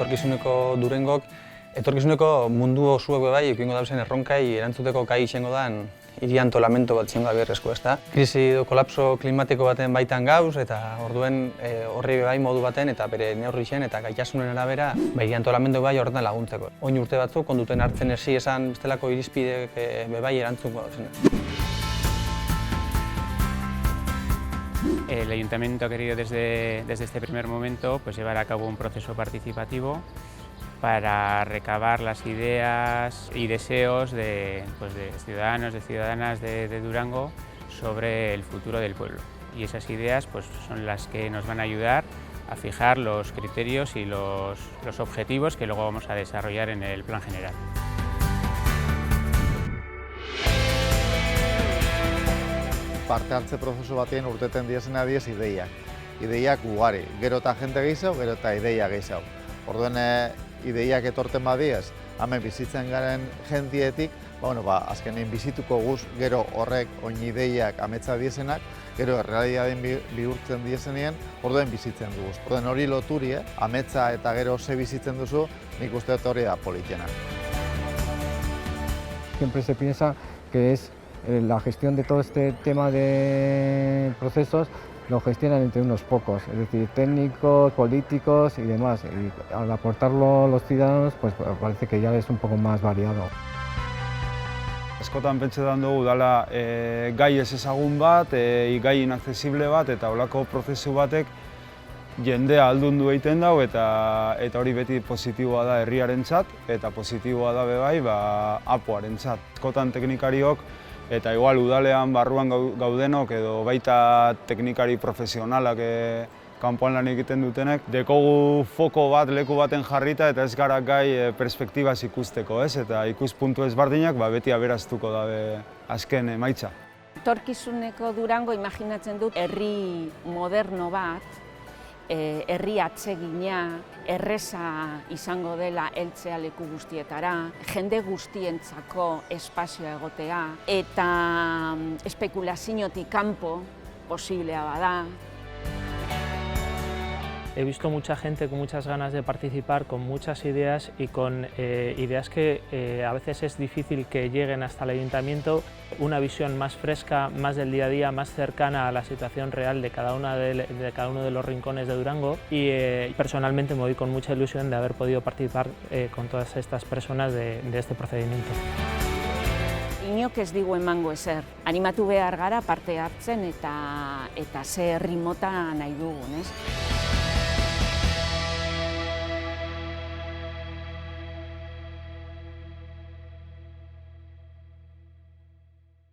etorkizuneko Durangok, etorkizuneko mundu osoak bai, ekingo dauzen erronkai erantzuteko gai izango dan hiri antolamento bat izango da beharrezko, ezta? Krisi edo kolapso klimatiko baten baitan gauz, eta orduen horri bai modu baten eta bere neurri zen eta gaitasunen arabera hiri antolamento bai horretan laguntzeko. Oin urte batzuk konduten hartzen ezi esan bestelako irizpideek bai erantzungo dauzen. El Ayuntamiento ha querido desde este primer momento llevar a cabo un proceso participativo para recabar las ideas y deseos de ciudadanos, de ciudadanas de Durango sobre el futuro del pueblo. Y esas ideas son las que nos van a ayudar a fijar los criterios y los objetivos que luego vamos a desarrollar en el plan general. Parte hartze prozesu batean urteten diezena diez ideiak. Ideiak ugari, gero eta jente gehiago, gero eta ideia gehiago. Orduen ideiak etorten badiez, hemen bizitzen garen jentietik, azkenean bizituko guz, gero horrek oin ideiak ametsa diezenak, gero errealitateen bihurtzen diezenean, orduen bizitzen dugu. Orduen hori loturi, ametsa eta gero ze bizitzen duzu, nik uste dut hori da politena. Siempre se piensa que es la gestión de todo este tema de procesos lo gestionan entre unos pocos, es decir, técnicos, políticos y demás. Y al aportarlo los ciudadanos, parece que ya es un poco más variado. Askotan pentsetan dugu dela gai ez ezagun bat, gai inaccesible bat, eta holako prozesu batek jendea aldundu egiten dau, eta hori beti positiboa da herriarentzat, eta positiboa da bai apoarentzat. Askotan teknikariok eta igual udalean barruan gaudenok edo baita teknikari profesionalak kanpoan lan egiten dutenek, dekogu foko bat leku baten jarrita eta ez gara gai perspektibaz ikusteko, ez? Eta ikuspuntu ezberdinak beti aberaztuko dabe azken emaitza. Etorkizuneko Durango imaginatzen dut herri moderno bat, herri atsegina, erreza izango dela heltzea leku guztietara, jende guztientzako espazioa egotea eta espekulaziotik kanpo posiblea bada. He visto mucha gente con muchas ganas de participar, con muchas ideas y con ideas que a veces es difícil que lleguen hasta el ayuntamiento, una visión más fresca, más del día a día, más cercana a la situación real de cada uno de los rincones de Durango y personalmente me voy con mucha ilusión de haber podido participar con todas estas personas de este procedimiento. Inok ez digu emango ezer. Animatu behar gara parte hartzen eta ze herri mota nahi dugun, ez?